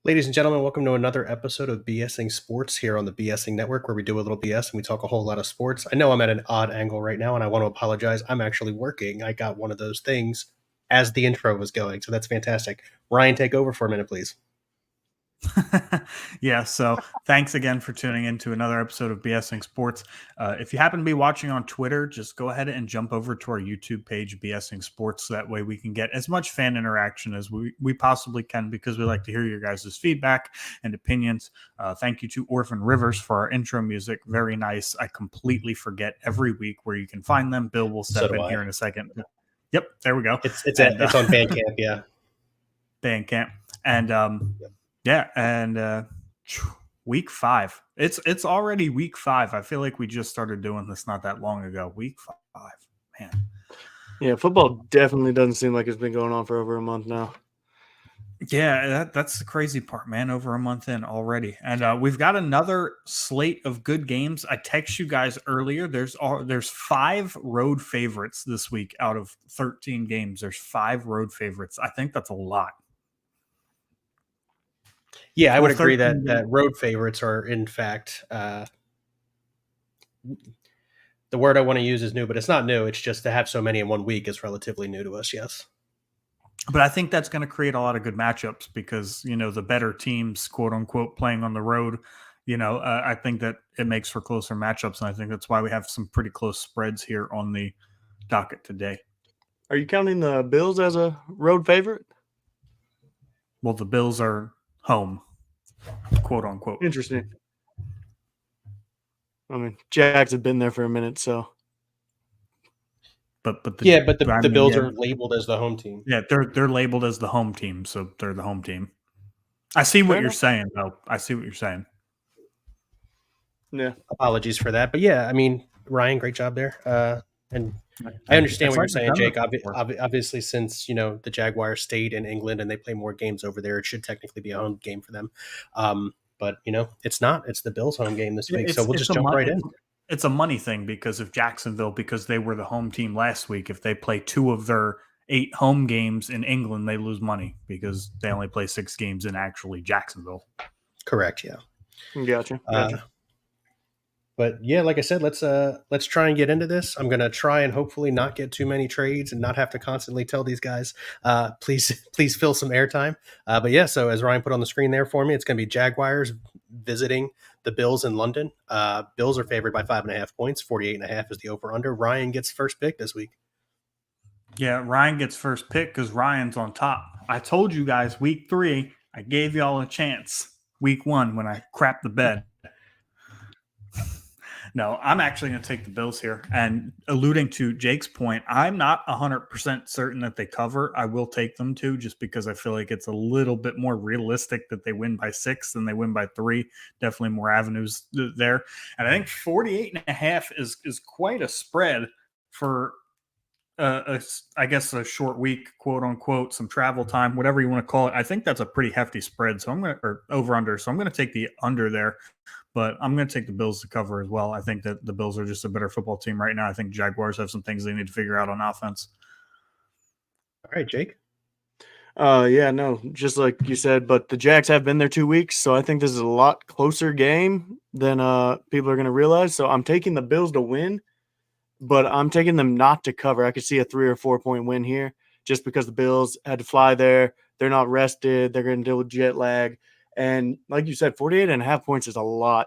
Ladies and gentlemen, welcome to another episode of BSing Sports here on the BSing Network, where we do a little BS and we talk a whole lot of sports. I know I'm at an odd angle right now, and I want to apologize. I'm actually working. I got one of those things as the intro was going, so that's fantastic. Ryan, take over for a minute, please. Yeah, so thanks again for tuning in to another episode of BSing Sports. If you happen to be watching on Twitter, just go ahead and jump over to our YouTube page, BSing Sports. So that way we can get as much fan interaction as we possibly can, because we like to hear your guys' feedback and opinions. Thank you to Orphan Rivers for our intro music. Very nice. I completely forget every week where you can find them. Bill will step in here in a second. Yep, there we go. It's on Bandcamp, yeah. Bandcamp. And yeah, and week 5. It's already week 5. I feel like we just started doing this not that long ago. Week 5, man. Yeah, football definitely doesn't seem like it's been going on for over a month now. Yeah, that's the crazy part, man. Over a month in already, and we've got another slate of good games. I text you guys earlier. There's 5 road favorites this week out of 13 games. There's 5 road favorites. I think that's a lot. Yeah, I would agree that road favorites are, in fact, the word I want to use is new, but it's not new. It's just to have so many in one week is relatively new to us, yes. But I think that's going to create a lot of good matchups because, the better teams, quote unquote, playing on the road, I think that it makes for closer matchups. And I think that's why we have some pretty close spreads here on the docket today. Are you counting the Bills as a road favorite? Well, the Bills are home, quote unquote. Interesting. I mean, Jags have been there for a minute, so. But the Bills are labeled as the home team. Yeah, they're labeled as the home team, so they're the home team. I see what you're saying, though. I see what you're saying. Yeah. Apologies for that, but yeah, I mean, Ryan, great job there. And I understand what you're saying, Jake. Obviously, since the Jaguars stayed in England and they play more games over there, it should technically be a home game for them. But it's not. It's the Bills' home game this week, so we'll just jump right in. It's a money thing because of Jacksonville, because they were the home team last week. If they play 2 of their 8 home games in England, they lose money because they only play 6 games in actually Jacksonville. Correct. Yeah. Gotcha. But yeah, like I said, let's try and get into this. I'm gonna try and hopefully not get too many trades and not have to constantly tell these guys, please fill some airtime. But yeah, so as Ryan put on the screen there for me, it's gonna be Jaguars visiting the Bills in London. Bills are favored by 5.5 points. 48.5 is the over under. Ryan gets first pick this week. Yeah, Ryan gets first pick because Ryan's on top. I told you guys week 3, I gave y'all a chance. Week 1 when I crapped the bed. No, I'm actually going to take the Bills here. And alluding to Jake's point, I'm not 100% certain that they cover. I will take them to, just because I feel like it's a little bit more realistic that they win by 6 than they win by 3. Definitely more avenues there. And I think 48.5 is quite a spread for, I guess, a short week, quote unquote, some travel time, whatever you want to call it. I think that's a pretty hefty spread. So or over under. So I'm going to take the under there. But I'm going to take the Bills to cover as well. I think that the Bills are just a better football team right now. I think Jaguars have some things they need to figure out on offense. All right, Jake. Yeah, no, just like you said, but the Jags have been there 2 weeks, so I think this is a lot closer game than people are going to realize. So I'm taking the Bills to win, but I'm taking them not to cover. I could see a 3 or 4 point win here just because the Bills had to fly there. They're not rested. They're going to deal with jet lag. And like you said, 48.5 points is a lot.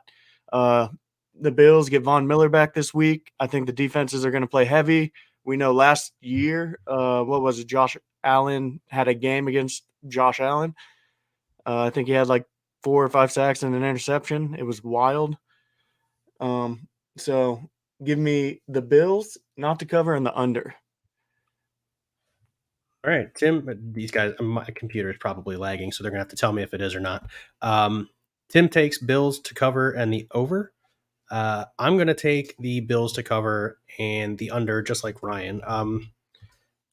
The Bills get Von Miller back this week. I think the defenses are going to play heavy. We know last year, Josh Allen had a game against Josh Allen. I think he had like 4 or 5 sacks and an interception. It was wild. So give me the Bills not to cover and the under. All right, Tim, these guys, my computer is probably lagging, so they're going to have to tell me if it is or not. Tim takes Bills to cover and the over. I'm going to take the Bills to cover and the under, just like Ryan.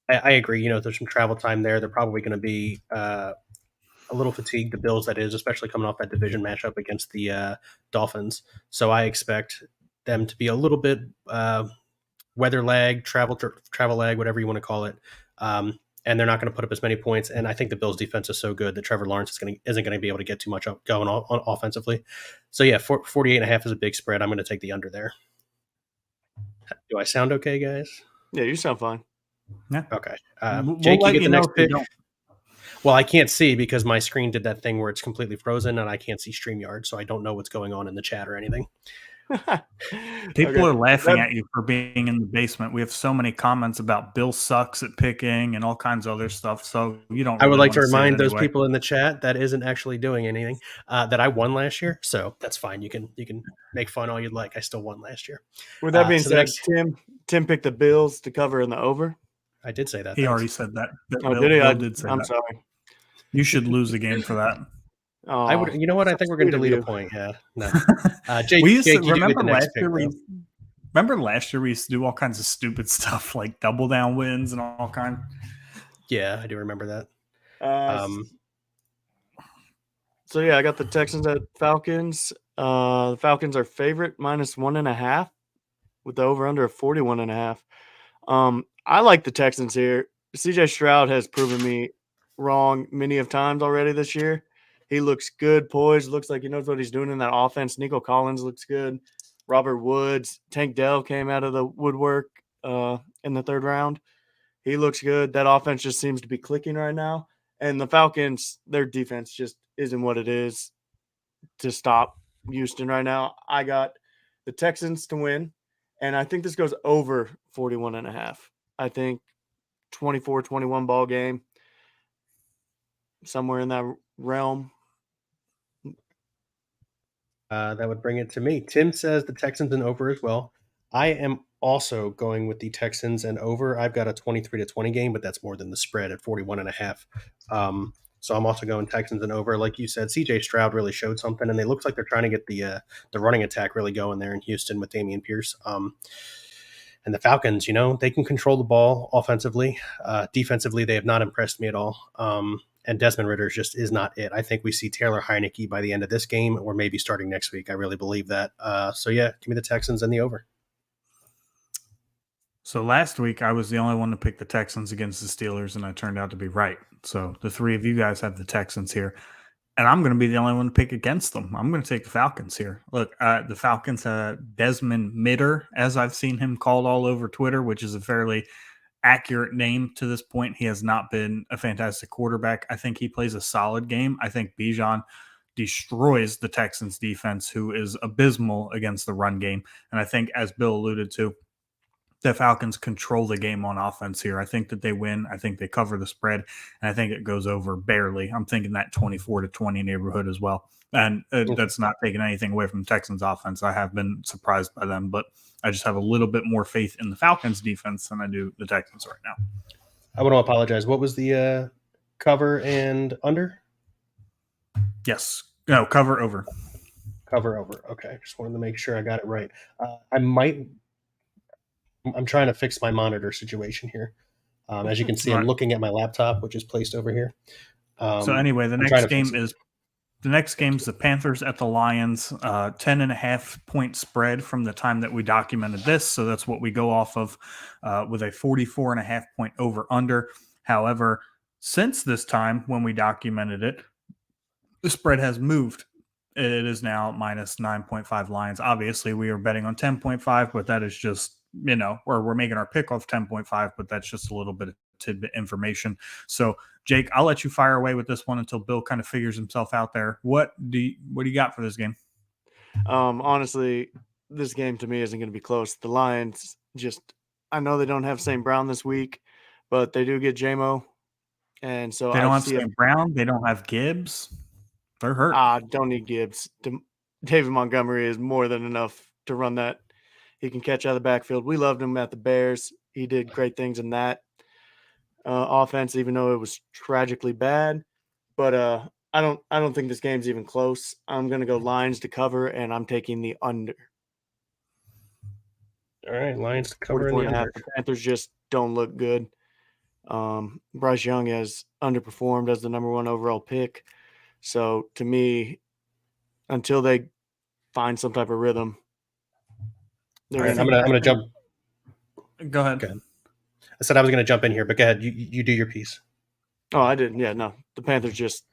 I agree. There's some travel time there. They're probably going to be a little fatigued, the Bills, that is, especially coming off that division matchup against the Dolphins. So I expect them to be a little bit weather lag, travel lag, whatever you want to call it. and they're not going to put up as many points. And I think the Bills' defense is so good that Trevor Lawrence isn't going to be able to get too much going on offensively. So yeah, 48.5 is a big spread. I'm going to take the under there. Do I sound okay, guys? Yeah, you sound fine. Yeah. Okay. We'll Jake, you let get the know next if you pick. don't. Well, I can't see because my screen did that thing where it's completely frozen and I can't see StreamYard, so I don't know what's going on in the chat or anything. People are laughing That- at you for being in the basement. We have so many comments about Bill sucks at picking and all kinds of other stuff. So you don't. I would really like to wanna say it remind those anyway. people in the chat that isn't actually doing anything that I won last year, so that's fine. You can make fun all you'd like. I still won last year. With that being so the said, next- Tim picked the Bills to cover in the over. I did say that. He thanks. already said that. Oh, Bill, did he? Bill did say I'm that. sorry. You should lose a game for that. Oh, I would. You know what? I think we're going to delete a point. Yeah. No. Jake, We used Jake, to you do get remember the next last pick, year. though. Remember last year we used to do all kinds of stupid stuff like double down wins and all kinds. Yeah, I do remember that. So yeah, I got the Texans at Falcons. The Falcons are favorite -1.5 with the over under of 41.5. I like the Texans here. CJ Stroud has proven me wrong many of times already this year. He looks good, poised, looks like he knows what he's doing in that offense. Nico Collins looks good. Robert Woods, Tank Dell came out of the woodwork in the third round. He looks good. That offense just seems to be clicking right now. And the Falcons, their defense just isn't what it is to stop Houston right now. I got the Texans to win, and I think this goes over 41.5. I think 24-21 ball game, somewhere in that realm. That would bring it to me. Tim says the Texans and over as well. I am also going with the Texans and over. I've got a 23-20 game, but that's more than the spread at 41.5. So I'm also going Texans and over. Like you said, CJ Stroud really showed something, and they look like they're trying to get the running attack really going there in Houston with Dameon Pierce. And the Falcons, they can control the ball offensively. Defensively, they have not impressed me at all. And Desmond Ritter just is not it. I think we see Taylor Heineke by the end of this game or maybe starting next week. I really believe that. So, yeah, give me the Texans and the over. So last week, I was the only one to pick the Texans against the Steelers, and I turned out to be right. So the three of you guys have the Texans here, and I'm going to be the only one to pick against them. I'm going to take the Falcons here. Look, the Falcons, Desmond Mitter, as I've seen him called all over Twitter, which is a fairly accurate name to this point. He has not been a fantastic quarterback. I think he plays a solid game. I think Bijan destroys the Texans defense, who is abysmal against the run game. And I think, as Bill alluded to, the Falcons control the game on offense here. I think that they win. I think they cover the spread, and I think it goes over barely. I'm thinking that 24-20 neighborhood as well. And that's not taking anything away from the Texans offense. I have been surprised by them, but I just have a little bit more faith in the Falcons defense than I do the Texans right now. I want to apologize. What was the cover and under? Yes. No, cover over. Cover over. Okay. Just wanted to make sure I got it right. I'm trying to fix my monitor situation here. As you can see, I'm looking at my laptop, which is placed over here. So anyway, the next game is the Panthers at the Lions, 10.5 point spread from the time that we documented this. So that's what we go off of with a 44.5 point over under. However, since this time when we documented it, the spread has moved. It is now minus 9.5 Lions. Obviously, we are betting on 10.5, but that is just, where we're making our pick off 10.5, but that's just a little bit of tidbit information. So, Jake, I'll let you fire away with this one until Bill kind of figures himself out there. What do you got for this game? Honestly, this game to me isn't going to be close. The Lions I know they don't have St. Brown this week, but they do get JMO. And so they don't have St. Brown. They don't have Gibbs. They're hurt. Don't need Gibbs. David Montgomery is more than enough to run that. He can catch out of the backfield. We loved him at the Bears. He did great things in that offense, even though it was tragically bad. But I don't think this game's even close. I'm going to go Lions to cover, and I'm taking the under. All right, Lions to cover in the under. The Panthers just don't look good. Bryce Young has underperformed as the number 1 overall pick. So to me, until they find some type of rhythm, all right, I'm gonna jump. Go ahead. I said I was going to jump in here, but go ahead. You do your piece. Oh, I didn't. Yeah, no. The Panthers just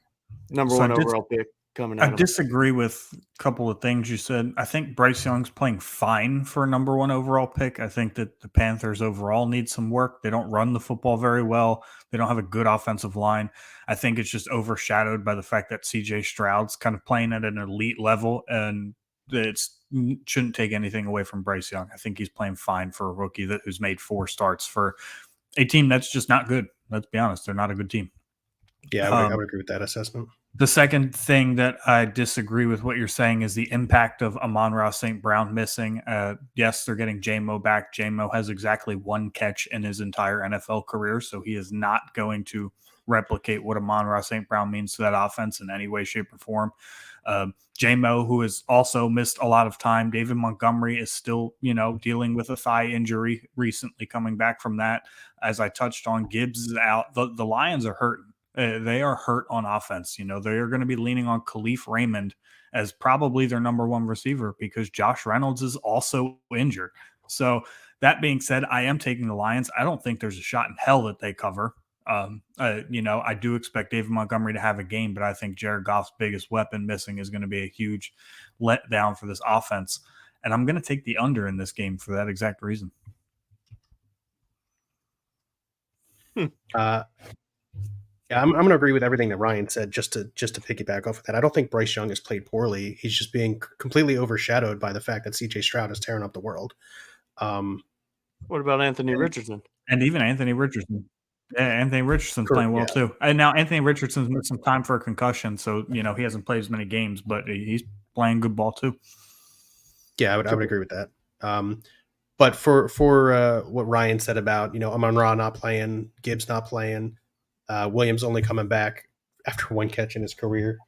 number So one overall pick coming I at them. disagree with a couple of things you said. I think Bryce Young's playing fine for a number one overall pick. I think that the Panthers overall need some work. They don't run the football very well. They don't have a good offensive line. I think it's just overshadowed by the fact that CJ Stroud's kind of playing at an elite level, and it shouldn't take anything away from Bryce Young. I think he's playing fine for a rookie who's made 4 starts for a team that's just not good. Let's be honest. They're not a good team. Yeah, I would agree with that assessment. The second thing that I disagree with what you're saying is the impact of Amon-Ra St. Brown missing. Yes, they're getting J-Mo back. J-Mo has exactly 1 catch in his entire NFL career, so he is not going to replicate what Amon-Ra St. Brown means to that offense in any way, shape, or form. J-Mo, who has also missed a lot of time. David Montgomery is still, dealing with a thigh injury, recently coming back from that. As I touched on, Gibbs is out. The Lions are hurting. They are hurt on offense. They are going to be leaning on Khalif Raymond as probably their number 1 receiver because Josh Reynolds is also injured. So that being said, I am taking the Lions. I don't think there's a shot in hell that they cover. I do expect David Montgomery to have a game, but I think Jared Goff's biggest weapon missing is going to be a huge letdown for this offense. And I'm going to take the under in this game for that exact reason. Yeah, I'm going to agree with everything that Ryan said. Just to piggyback off of that, I don't think Bryce Young has played poorly. He's just being completely overshadowed by the fact that C.J. Stroud is tearing up the world. What about Anthony Richardson? And even Anthony Richardson. Yeah, Anthony Richardson's playing well too. And now Anthony Richardson's missed some time for a concussion, so he hasn't played as many games, but he's playing good ball too. Yeah, I would agree with that. But for what Ryan said about Amon-Ra not playing, Gibbs not playing. Williams only coming back after 1 catch in his career.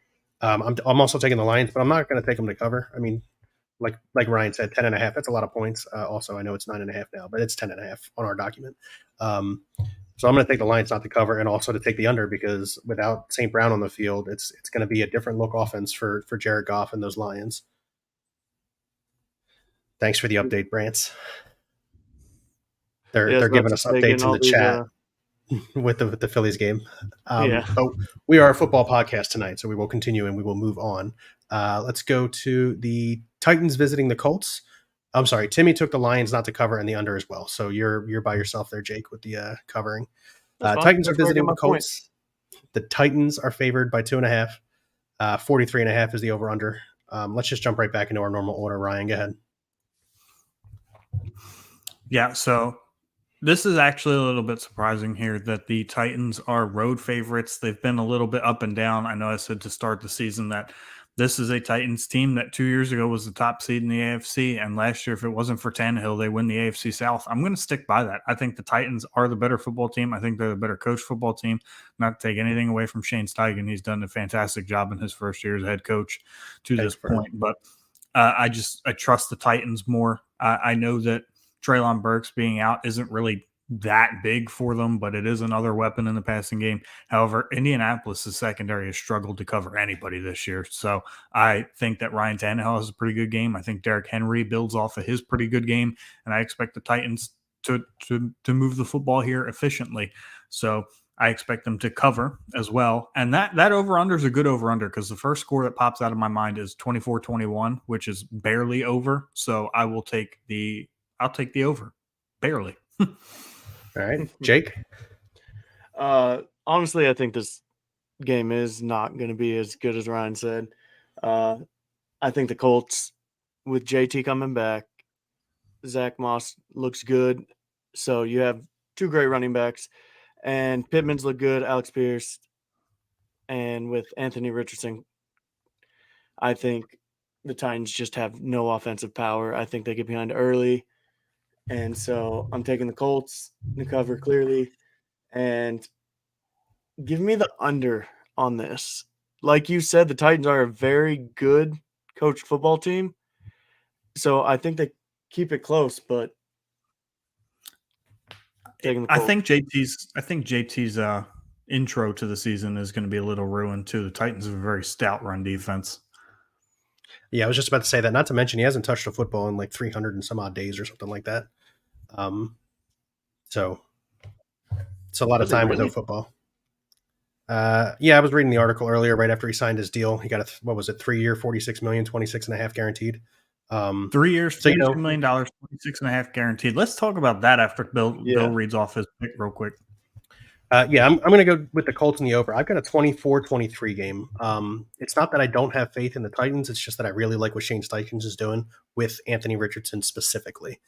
I'm also taking the Lions, but I'm not going to take them to cover. I mean, like Ryan said, 10.5. That's a lot of points. Also, I know it's 9.5 now, but it's 10.5 on our document. So I'm going to take the Lions not to cover and also to take the under because without St. Brown on the field, it's going to be a different look offense for Jared Goff and those Lions. Thanks for the update, Brants. They're giving us updates in the chat. With the Phillies game. But we are a football podcast tonight, so we will continue and we will move on. Let's go to the Titans visiting the Colts. I'm sorry, Timmy took the Lions not to cover and the under as well. So you're by yourself there, Jake, with the covering. Titans are visiting the Colts. The Titans are favored by 2.5. 43.5 is the over under. Let's just jump right back into our normal order. Ryan, go ahead. Yeah, so this is actually a little bit surprising here that the Titans are road favorites. They've been a little bit up and down. I know I said to start the season that this is a Titans team that 2 years ago was the top seed in the AFC, and last year, if it wasn't for Tannehill, they win the AFC South. I'm going to stick by that. I think the Titans are the better football team. I think they're the better coached football team. Not to take anything away from Shane Steichen. He's done a fantastic job in his first year as head coach to this point, but I trust the Titans more. I know that Treylon Burks being out isn't really that big for them, but it is another weapon in the passing game. However, Indianapolis' secondary has struggled to cover anybody this year. So I think that Ryan Tannehill has a pretty good game. I think Derrick Henry builds off of his pretty good game, and I expect the Titans to move the football here efficiently. So I expect them to cover as well. And that over-under is a good over-under because the first score that pops out of my mind is 24-21, which is barely over. So I'll take the over. Barely. All right, Jake? Honestly, I think this game is not going to be as good as Ryan said. I think the Colts, with JT coming back, Zach Moss looks good. So you have 2 great running backs, and Pittman's look good, Alex Pierce, and with Anthony Richardson, I think the Titans just have no offensive power. I think they get behind early. And so I'm taking the Colts to cover clearly and give me the under on this. Like you said, the Titans are a very good coached football team. So I think they keep it close, but taking the Colts. I think JT's intro to the season is going to be a little ruined too. The Titans have a very stout run defense. Yeah, I was just about to say that. Not to mention he hasn't touched a football in like 300 and some odd days or something like that. So It's a lot of Was it time with no really? football. Yeah, I was reading the article earlier right after he signed his deal. He got what was it, 3 year, 46 million, 26.5 guaranteed. 3 years, So, $42 million, 26.5 guaranteed. Let's talk about that after Bill Yeah. reads off his pick real quick. yeah, I'm going to go with the Colts in the over. I've got a 24-23 game. It's not that I don't have faith in the Titans. It's just that I really like what Shane Steichen is doing with Anthony Richardson specifically.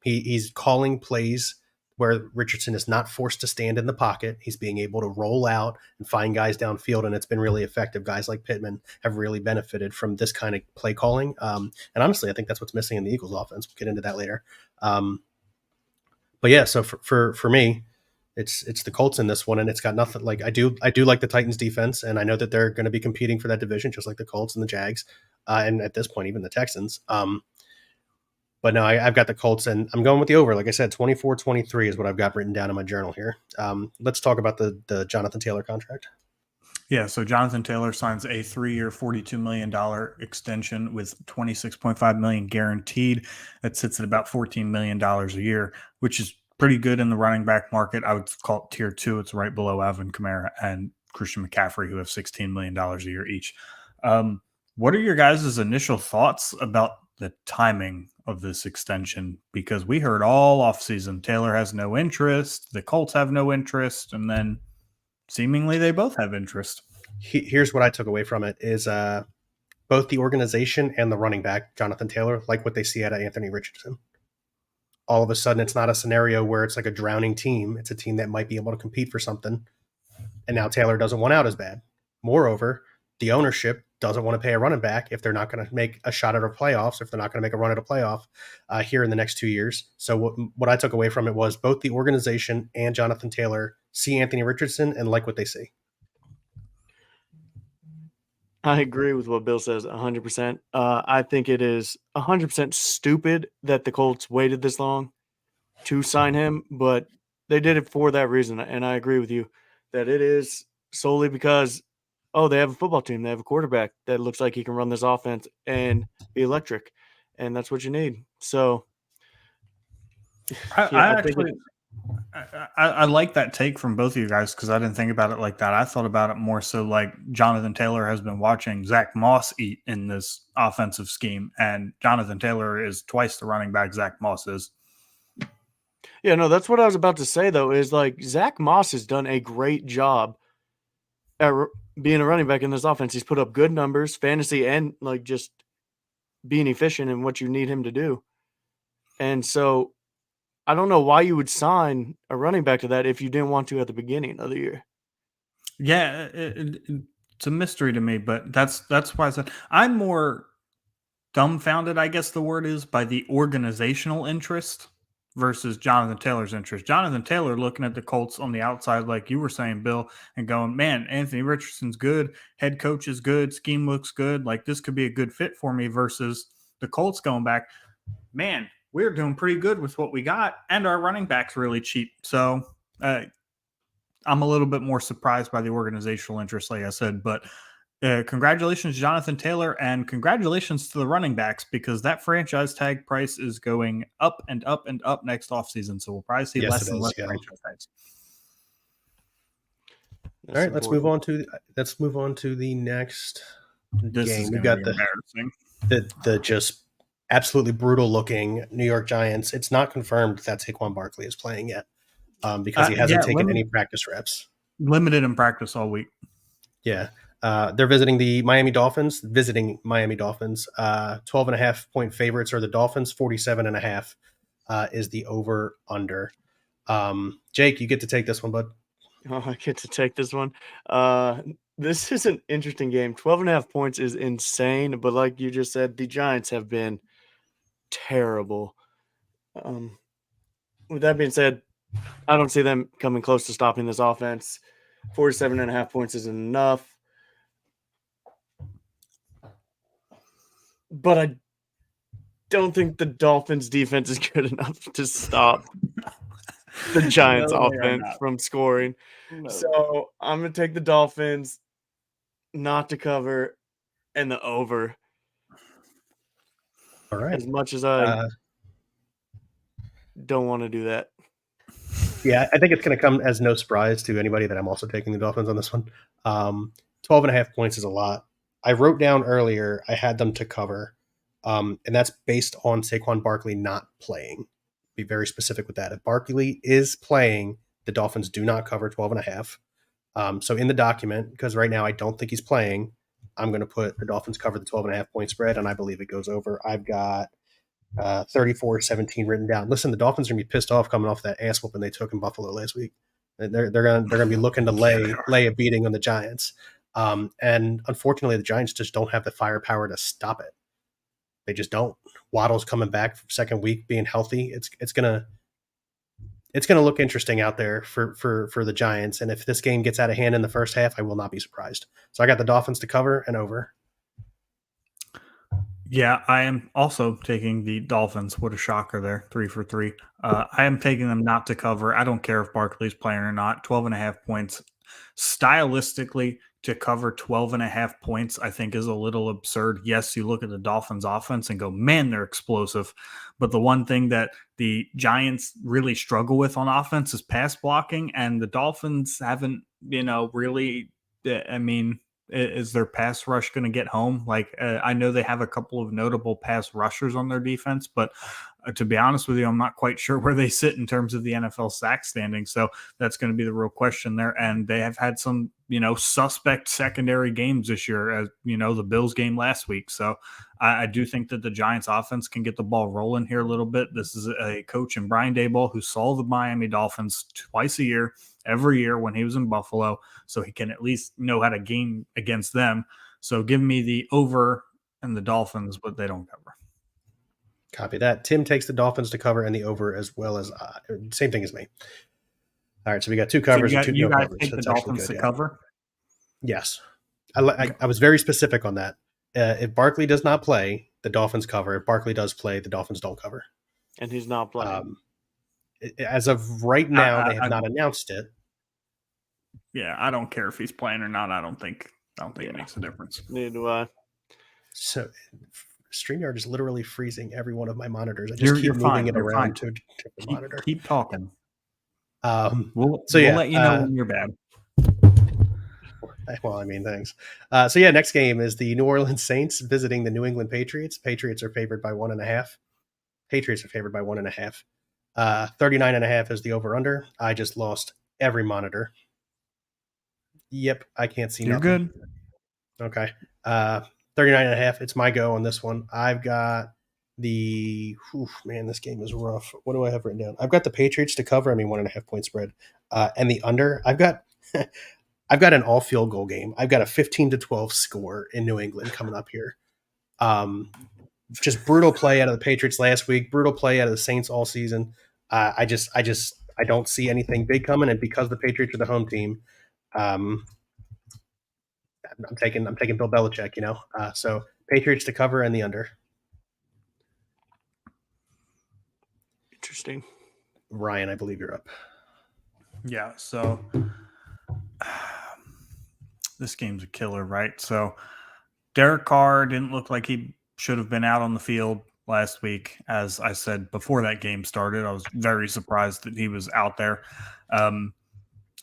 He's calling plays where Richardson is not forced to stand in the pocket. He's being able to roll out and find guys downfield, and it's been really effective. Guys like Pittman have really benefited from this kind of play calling. And honestly, I think that's what's missing in the Eagles offense. We'll get into that later. But yeah, so for me, it's the Colts in this one, and it's got nothing like I do like the Titans defense, and I know that they're going to be competing for that division just like the Colts and the Jags, and at this point even the Texans. But no, I've got the Colts, and I'm going with the over. Like I said, 24-23 is what I've got written down in my journal here. Let's talk about the Jonathan Taylor contract. Yeah, so Jonathan Taylor signs a 3-year, $42 million extension with $26.5 million guaranteed. That sits at about $14 million a year, which is pretty good in the running back market. I would call it tier 2. It's right below Alvin Kamara and Christian McCaffrey, who have $16 million a year each. What are your guys' initial thoughts about the timing of this extension? Because we heard all offseason Taylor has no interest, the Colts have no interest, and then seemingly they both have interest. Here's what I took away from it is both the organization and the running back, Jonathan Taylor, like what they see out of Anthony Richardson. All of a sudden, it's not a scenario where it's like a drowning team. It's a team that might be able to compete for something. And now Taylor doesn't want out as bad. Moreover, the ownership doesn't want to pay a running back if they're not going to make a shot at a playoffs, if they're not going to make a run at a playoff here in the next 2 years. So what I took away from it was both the organization and Jonathan Taylor see Anthony Richardson and like what they see. I agree with what Bill says 100%. I think it is 100% stupid that the Colts waited this long to sign him, but they did it for that reason. And I agree with you that it is solely because, they have a football team. They have a quarterback that looks like he can run this offense and be electric. And that's what you need. So I like that take from both of you guys because I didn't think about it like that. I thought about it more so like Jonathan Taylor has been watching Zach Moss eat in this offensive scheme, and Jonathan Taylor is twice the running back Zach Moss is. Yeah, no, that's what I was about to say, though, is like Zach Moss has done a great job at being a running back in this offense. He's put up good numbers, fantasy, and like just being efficient in what you need him to do. And so I don't know why you would sign a running back to that if you didn't want to at the beginning of the year. Yeah, it's a mystery to me, but that's why I said I'm more dumbfounded, I guess the word is, by the organizational interest versus Jonathan Taylor's interest. Jonathan Taylor looking at the Colts on the outside, like you were saying, Bill, and going, man, Anthony Richardson's good, head coach is good, scheme looks good, like this could be a good fit for me, versus the Colts going back, man, we're doing pretty good with what we got, and our running back's really cheap. So I'm a little bit more surprised by the organizational interest, like I said, but congratulations, Jonathan Taylor, and congratulations to the running backs because that franchise tag price is going up and up and up next offseason. So we'll probably see less and less franchise tags. All right, let's move on to the next game. We've got the just absolutely brutal looking New York Giants. It's not confirmed that Saquon Barkley is playing yet because he hasn't taken any practice reps. Limited in practice all week. Yeah. They're visiting Miami Dolphins. 12.5 point favorites are the Dolphins. 47.5 is the over under. Jake, you get to take this one, bud. Oh, I get to take this one. This is an interesting game. 12.5 points is insane, but like you just said, the Giants have been terrible. With that being said, I don't see them coming close to stopping this offense. 47.5 points is enough. But I don't think the Dolphins defense is good enough to stop the Giants offense from scoring. No. So I'm going to take the Dolphins not to cover and the over. All right. As much as I don't want to do that. Yeah, I think it's going to come as no surprise to anybody that I'm also taking the Dolphins on this one. 12 and a half points is a lot. I wrote down earlier I had them to cover, and that's based on Saquon Barkley not playing. Be very specific with that. If Barkley is playing, the Dolphins do not cover 12 and a half. So in the document, because right now I don't think he's playing, I'm going to put the Dolphins cover the 12 and a half point spread, and I believe it goes over. I've got 34-17 written down. Listen, the Dolphins are going to be pissed off coming off that ass whooping they took in Buffalo last week. They're gonna be looking to lay a beating on the Giants. And unfortunately, the Giants just don't have the firepower to stop it. They just don't. Waddle's coming back from second week, being healthy. It's gonna look interesting out there for the Giants. And if this game gets out of hand in the first half, I will not be surprised. So I got the Dolphins to cover and over. Yeah, I am also taking the Dolphins. What a shocker there. 3 for 3. I am taking them not to cover. I don't care if Barkley's playing or not. 12 and a half points. Stylistically, to cover 12 and a half points, I think is a little absurd. Yes, you look at the Dolphins offense and go, man, they're explosive. But the one thing that the Giants really struggle with on offense is pass blocking. And the Dolphins haven't, really, I mean, is their pass rush going to get home? Like, I know they have a couple of notable pass rushers on their defense, but to be honest with you, I'm not quite sure where they sit in terms of the NFL sack standing. So that's going to be the real question there. And they have had some, suspect secondary games this year, as the Bills game last week. So I do think that the Giants offense can get the ball rolling here a little bit. This is a coach in Brian Daboll who saw the Miami Dolphins twice a year, every year when he was in Buffalo. So he can at least know how to game against them. So give me the over and the Dolphins, but they don't cover. Copy that. Tim takes the Dolphins to cover and the over, as well as same thing as me. All right, so we got two covers and two you no guys covers. take the That's actually Dolphins good, to cover? Yes. I was very specific on that. If Barkley does not play, the Dolphins cover. If Barkley does play, the Dolphins don't cover. And he's not playing. As of right now, they have not announced it. Yeah, I don't care if he's playing or not. I don't think it makes a difference. Neither do I. So StreamYard is literally freezing every one of my monitors. I just keep moving it around to a different monitor. Keep talking. We'll let you know when you're bad. Well, I mean, thanks. Next game is the New Orleans Saints visiting the New England Patriots. Patriots are favored by 1.5. Patriots are favored by 1.5. 39.5 is the over-under. I just lost every monitor. Yep, I can't see nothing. You're good. Okay. 39.5. It's my go on this one. I've got this game is rough. What do I have written down? I've got the Patriots to cover. 1.5 point spread. And the under. I've got an all field goal game. I've got a 15-12 score in New England coming up here. Just brutal play out of the Patriots last week. Brutal play out of the Saints all season. I don't see anything big coming. And because the Patriots are the home team, I'm taking Bill Belichick, so Patriots to cover and the under. Interesting. Ryan, I believe you're up. Yeah, so this game's a killer, right? So Derek Carr didn't look like he should have been out on the field last week. As I said before that game started, I was very surprised that he was out there.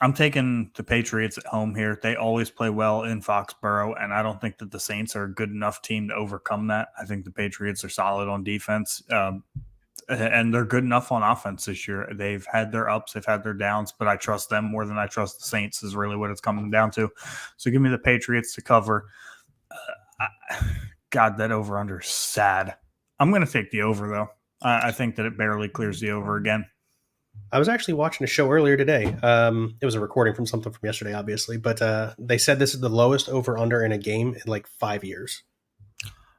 I'm taking the Patriots at home here. They always play well in Foxborough, and I don't think that the Saints are a good enough team to overcome that. I think the Patriots are solid on defense, and they're good enough on offense this year. They've had their ups, they've had their downs, but I trust them more than I trust the Saints is really what it's coming down to. So give me the Patriots to cover. God, that over-under is sad. I'm going to take the over, though. I think that it barely clears the over again. I was actually watching a show earlier today. It was a recording from something from yesterday, obviously, but they said this is the lowest over-under in a game in like 5 years.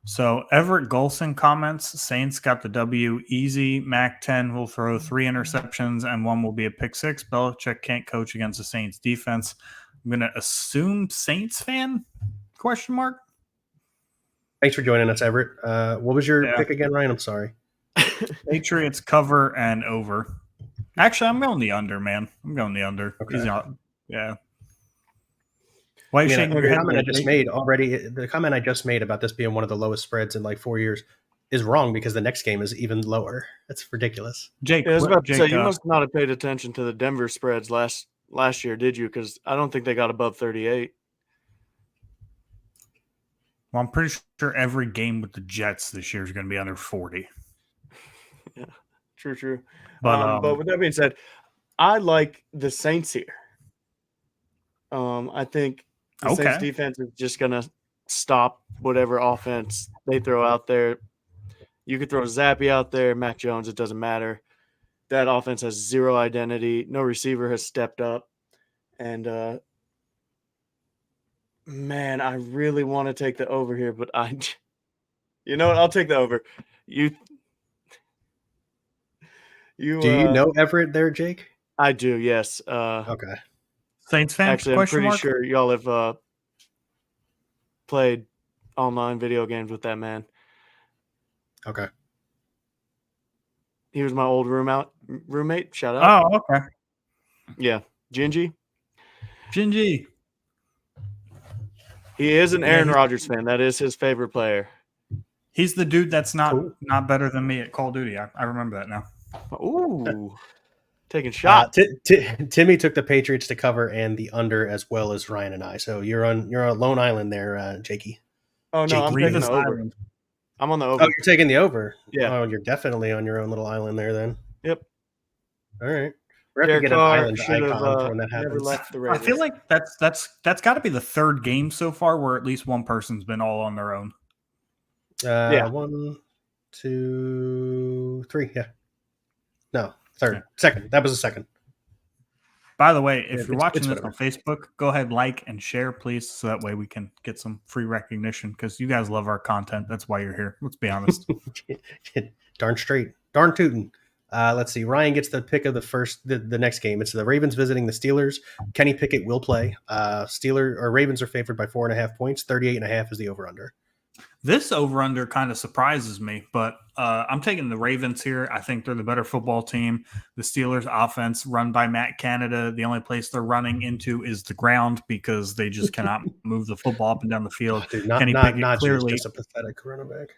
So Everett Golson comments, Saints got the W easy. Mac-10 will throw 3 interceptions and 1 will be a pick 6. Belichick can't coach against the Saints defense. I'm going to assume Saints fan? Question mark. Thanks for joining us, Everett. What was your pick again, Ryan? I'm sorry. Patriots cover and over. Actually, I'm going the under, man. I'm going the under. Okay. Yeah. Why are you shaking your head? The comment I just made about this being one of the lowest spreads in like 4 years. is wrong because the next game is even lower. That's ridiculous. Jake, Yeah, I was about to say, Jake, you must not have paid attention to the Denver spreads last year, did you? Because I don't think they got above 38. well, I'm pretty sure every game with the Jets this year is going to be under 40. Yeah, true. But But with that being said, I like the Saints here. I think the Saints Okay. defense is just gonna stop whatever offense they throw out there. You could throw Zappy out there, Mac Jones, it doesn't matter. That offense has zero identity. No receiver has stepped up. And man, I really want to take the over here, but you know what? I'll take the over. You Do you know Everett there, Jake? I do, yes. Okay. Saints fan? Actually, I'm question pretty mark? sure y'all have played online video games with that man. Okay. He was my old roommate. Shout out. Oh, okay. Yeah, Gingy. Gingy. He is an Yeah, Aaron he's- Rodgers fan. That is his favorite player. He's the dude that's Cool. not better than me at Call of Duty. I remember that now. Ooh, taking shots. Timmy took the Patriots to cover and the under as well as Ryan and I. So you're on Lone Island there, Jakey. Oh no, Jake I'm Leave taking us the over. island. I'm on the Oh, over. you're taking the over. Yeah. Oh, you're definitely on your own little island there then. Yep. All right. We're going Derek to get an Carr island should have icon for when that never happens. left the I Raiders. feel like that's got to be the third game so far where at least one person's been all on their own. Yeah. 1, 2, 3. Yeah. No, third. Yeah. Second. That was the second. By the way, if Yeah, you're it's watching this whatever. on Facebook, go ahead, like and share, please, so that way we can get some free recognition because you guys love our content. That's why you're here. Let's be honest. Darn straight. Darn tootin'. Let's see. Ryan gets the pick of the next game. It's the Ravens visiting the Steelers. Kenny Pickett will play. Ravens are favored by 4.5 points. 38.5 is the over-under. This over-under kind of surprises me, but I'm taking the Ravens here. I think they're the better football team. The Steelers offense run by Matt Canada. The only place they're running into is the ground because they just cannot move the football up and down the field. Dude, Kenny not Pickett clearly just a pathetic running back.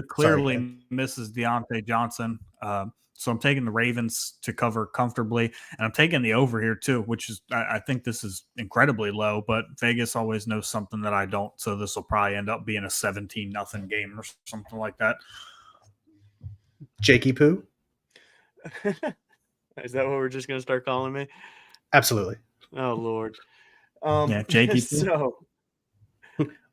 clearly misses Deontay Johnson. So I'm taking the Ravens to cover comfortably, and I'm taking the over here too, which is I think this is incredibly low, but Vegas always knows something that I don't, so this will probably end up being a 17-0 game or something like that. Jakey Poo? Is that what we're just gonna start calling me? Absolutely. Oh Lord. Yeah, Jakey. So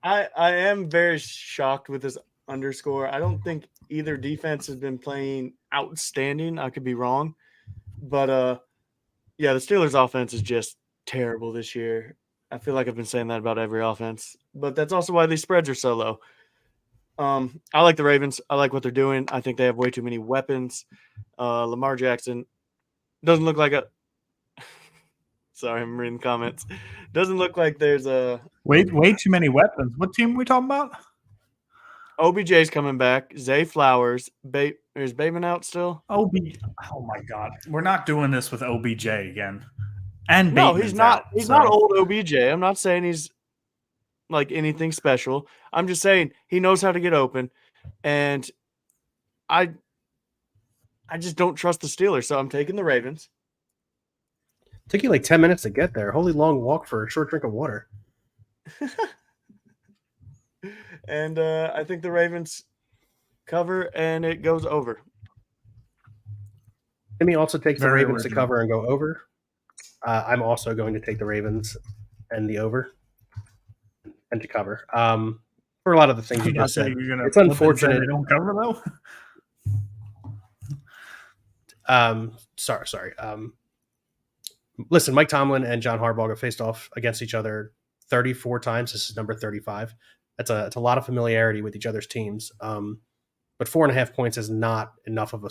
I am very shocked with this underscore. I don't think either defense has been playing outstanding. I could be wrong. But yeah, the Steelers offense is just terrible this year. I feel like I've been saying that about every offense. But that's also why these spreads are so low. I like the Ravens. I like what they're doing. I think they have way too many weapons. Lamar Jackson doesn't look like a sorry, I'm reading comments. Doesn't look like there's a Way too many weapons. What team are we talking about? OBJ's coming back. Zay Flowers. Is Bateman out still? Oh my God, we're not doing this with OBJ again. And No, Bateman's he's not. out, He's so- not old OBJ. I'm not saying he's like anything special. I'm just saying he knows how to get open, and I just don't trust the Steelers, so I'm taking the Ravens. Took you like 10 minutes to get there. Holy long walk for a short drink of water. And I think the Ravens cover, and it goes over. Timmy also takes the Very Ravens to original. cover and go over. I'm also going to take the Ravens and the over and to cover. For a lot of the things you just said. It's unfortunate. They don't cover though. Sorry. Listen, Mike Tomlin and John Harbaugh have faced off against each other 34 times. This is number 35. It's a lot of familiarity with each other's teams. But 4.5 points is not enough of a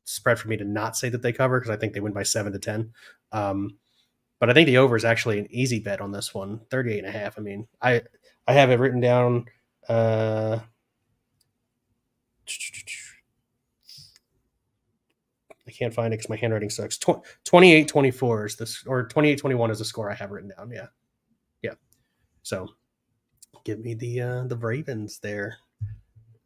spread for me to not say that they cover because I think they win by 7 to 10. But I think the over is actually an easy bet on this one, 38.5. I mean, I have it written down. I can't find it because my handwriting sucks. 28-24 is this, or 28-21 is the score I have written down. Yeah. So give me the Ravens there.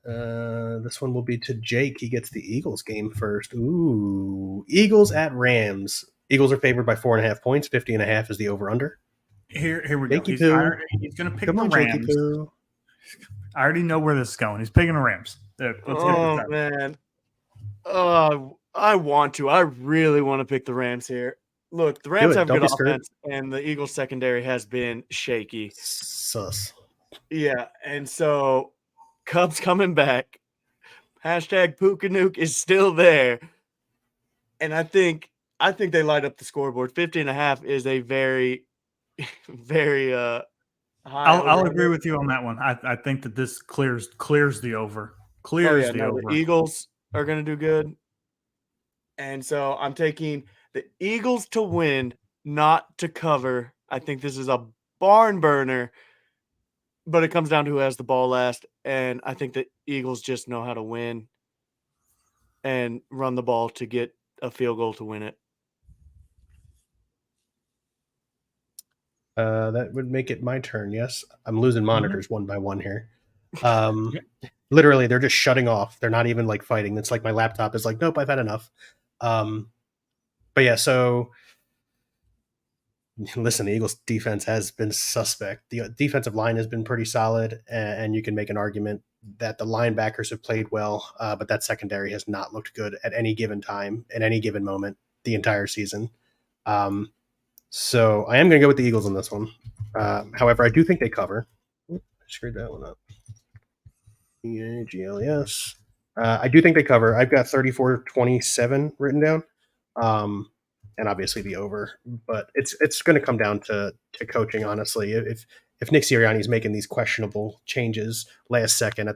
This one will be to Jake. He gets the Eagles game first. Ooh, Eagles at Rams. Eagles are favored by 4.5 points. 50.5 is the over/under. Here we go. Jakey He's Poo. going to pick Come the on, Jakey Rams. Poo. I already know where this is going. He's picking the Rams. Let's get Oh this man, I want to. I really want to pick the Rams here. Look, the Rams it. have Don't good be scared. offense, and the Eagles secondary has been shaky. Sus. Yeah, and so Cubs coming back. Hashtag Pukanuke is still there, and I think they light up the scoreboard. 50.5 is a very, very high. I'll agree with you on that one. I think that this clears the over. Clears the over. The Eagles are going to do good. And so I'm taking the Eagles to win, not to cover. I think this is a barn burner, but it comes down to who has the ball last. And I think the Eagles just know how to win and run the ball to get a field goal to win it. That would make it my turn. Yes, I'm losing monitors one by one here. Literally, they're just shutting off. They're not even like fighting. It's like my laptop is like, nope, I've had enough. But yeah, so listen, the Eagles defense has been suspect. The defensive line has been pretty solid, and you can make an argument that the linebackers have played well, but that secondary has not looked good at any given time, at any given moment, the entire season. So I am going to go with the Eagles on this one. However, I do think they cover. I screwed that one up. EAGLES. I do think they cover. I've got 34-27 written down, and obviously the over. But it's going to come down to coaching, honestly. If Nick Sirianni is making these questionable changes last second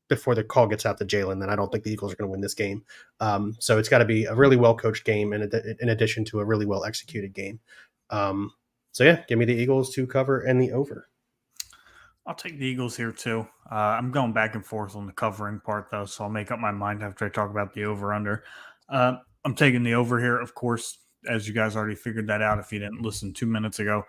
before the call gets out to Jalen, then I don't think the Eagles are going to win this game. So it's got to be a really well-coached game in addition to a really well-executed game. So yeah, give me the Eagles to cover and the over. I'll take the Eagles here too. I'm going back and forth on the covering part though, so I'll make up my mind after I talk about the over/under. I'm taking the over here, of course, as you guys already figured that out if you didn't listen 2 minutes ago.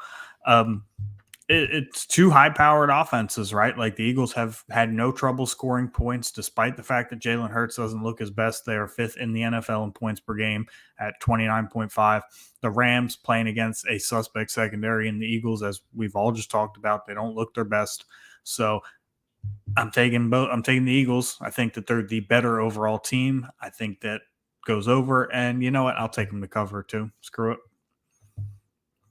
It's two high-powered offenses, right? Like the Eagles have had no trouble scoring points despite the fact that Jalen Hurts doesn't look his best. They are fifth in the NFL in points per game at 29.5. The Rams playing against a suspect secondary, and the Eagles, as we've all just talked about, they don't look their best. So I'm taking both. I'm taking the Eagles. I think that they're the better overall team. I think that goes over, and you know what? I'll take them to cover too. Screw it.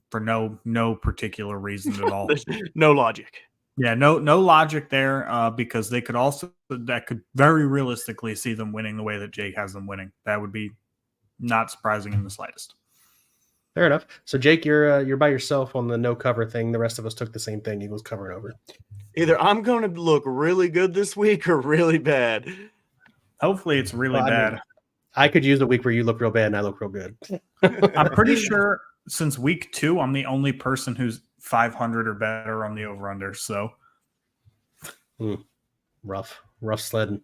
For no particular reason at all. No logic. Yeah, no logic there because they could that could very realistically see them winning the way that Jake has them winning. That would be not surprising in the slightest. Fair enough. So Jake, you're by yourself on the no cover thing. The rest of us took the same thing. Eagles covering over. Either I'm going to look really good this week or really bad. Hopefully it's really bad. I could use a week where you look real bad and I look real good. I'm pretty sure since week 2, I'm the only person who's 500 or better on the over/under. So rough sledding.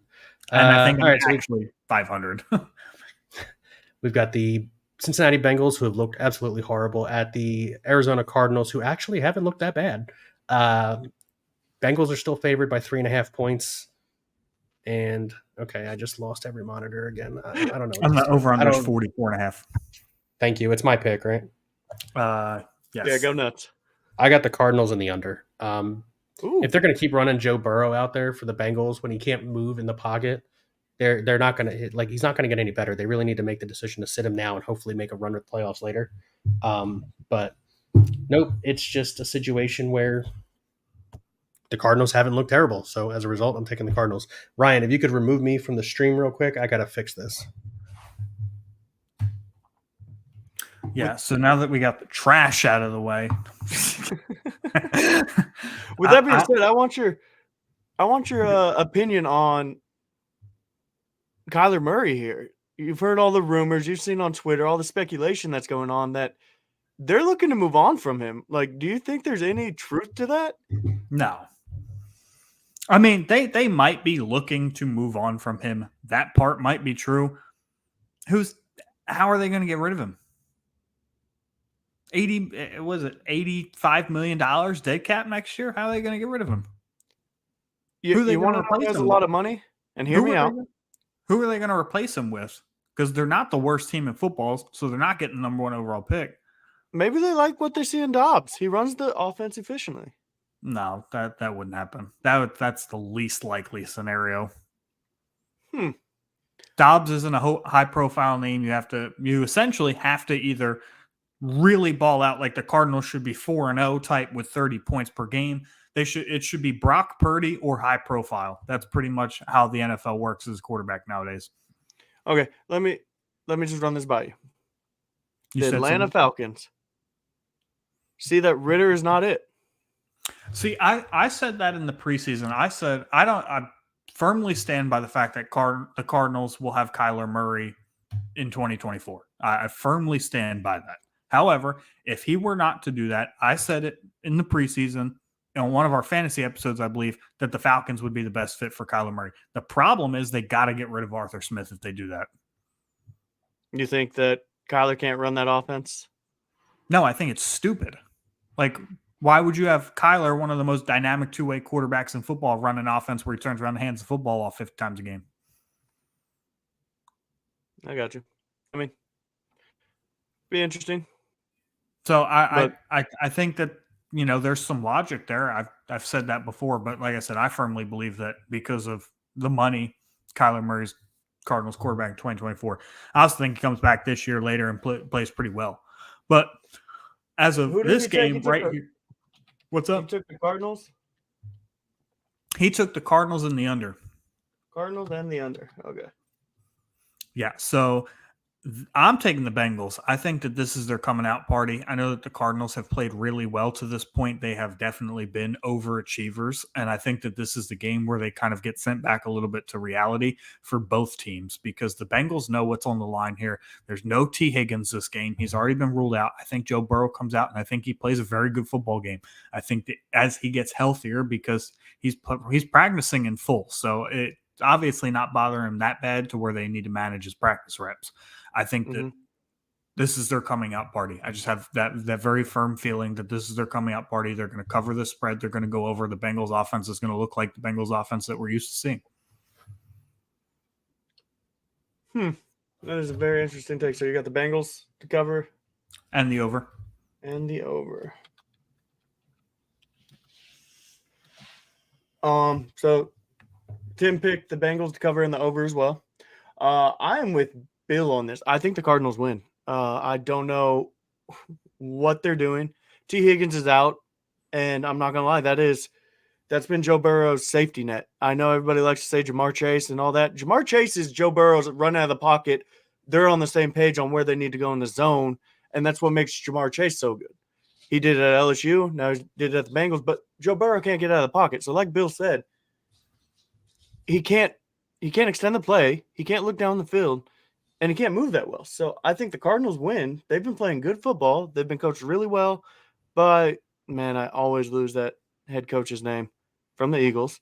And I think I'm actually 500. We've got the Cincinnati Bengals, who have looked absolutely horrible, at the Arizona Cardinals, who actually haven't looked that bad. Bengals are still favored by 3.5 points. And okay, I just lost every monitor again. I don't know. I'm the over/under 44.5. Thank you. It's my pick, right? Yes. Yeah, go nuts. I got the Cardinals in the under. If they're going to keep running Joe Burrow out there for the Bengals when he can't move in the pocket, they're not going to hit, like, he's not going to get any better. They really need to make the decision to sit him now and hopefully make a run with playoffs later. But nope, it's just a situation where the Cardinals haven't looked terrible. So as a result, I'm taking the Cardinals. Ryan, if you could remove me from the stream real quick, I got to fix this. Yeah, so now that we got the trash out of the way. With that being said, I want your opinion on Kyler Murray here. You've heard all the rumors, you've seen on Twitter, all the speculation that's going on that they're looking to move on from him. Like, do you think there's any truth to that? No. I mean, they might be looking to move on from him. That part might be true. How are they going to get rid of him? $85 million dead cap next year? How are they going to get rid of him? You want to replace him? A lot of money? And hear me out. Who are they going to replace him with? Because they're not the worst team in football, so they're not getting the number 1 overall pick. Maybe they like what they see in Dobbs. He runs the offense efficiently. No, that wouldn't happen. That's the least likely scenario. Dobbs isn't a high profile name. You essentially have to either really ball out like the Cardinals should be 4-0 type with 30 points per game. It should be Brock Purdy or high profile. That's pretty much how the NFL works as a quarterback nowadays. Okay, let me just run this by you. You The said Atlanta something? Falcons. See that Ritter is not it. See, I said that in the preseason. I firmly stand by the fact that the Cardinals will have Kyler Murray in 2024. I firmly stand by that. However, if he were not to do that, I said it in the preseason on one of our fantasy episodes, I believe, that the Falcons would be the best fit for Kyler Murray. The problem is they got to get rid of Arthur Smith if they do that. You think that Kyler can't run that offense? No, I think it's stupid. Like, why would you have Kyler, one of the most dynamic two-way quarterbacks in football, run an offense where he turns around and hands the football off 50 times a game? I got you. I mean, be interesting. So I think that, there's some logic there. I've said that before, but like I said, I firmly believe that because of the money, Kyler Murray's Cardinals quarterback in 2024. I also think he comes back this year later and plays pretty well. But as of this game right here, what's up? He took the Cardinals? He took the Cardinals in the under. Cardinals and the under. Okay. Yeah, so I'm taking the Bengals. I think that this is their coming out party. I know that the Cardinals have played really well to this point. They have definitely been overachievers. And I think that this is the game where they kind of get sent back a little bit to reality for both teams because the Bengals know what's on the line here. There's no T. Higgins this game. He's already been ruled out. I think Joe Burrow comes out, and I think he plays a very good football game. I think that as he gets healthier, because he's practicing in full. So it's obviously not bothering him that bad to where they need to manage his practice reps. I think that this is their coming out party. I just have that very firm feeling that this is their coming out party. They're going to cover the spread. They're going to go over. The Bengals offense is going to look like the Bengals offense that we're used to seeing. That is a very interesting take. So you got the Bengals to cover. And the over. And the over. So Tim picked the Bengals to cover in the over as well. I am with Bill on this. I think the Cardinals win. I don't know what they're doing. T. Higgins is out, and I'm not gonna lie, that's been Joe Burrow's safety net. I know everybody likes to say Jamar Chase and all that. Jamar Chase is Joe Burrow's run out of the pocket. They're on the same page on where they need to go in the zone, and that's what makes Jamar Chase so good. He did it at LSU, now he did it at the Bengals, but Joe Burrow can't get out of the pocket. So like Bill said, he can't extend the play, he can't look down the field, and he can't move that well. So I think the Cardinals win. They've been playing good football. They've been coached really well. But, man, I always lose that head coach's name from the Eagles.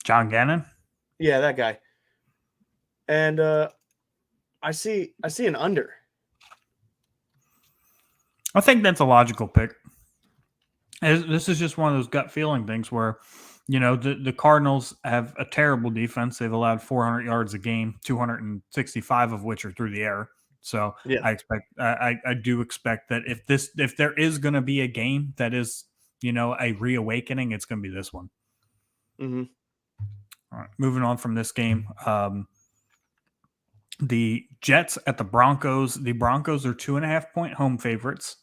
John Gannon? Yeah, that guy. And I see an under. I think that's a logical pick. This is just one of those gut feeling things where – the Cardinals have a terrible defense. They've allowed 400 yards a game, 265 of which are through the air. So yeah. I do expect that if there is going to be a game that is, a reawakening, it's going to be this one. Mm-hmm. All right, moving on from this game. The Jets at the Broncos. The Broncos are 2.5-point home favorites.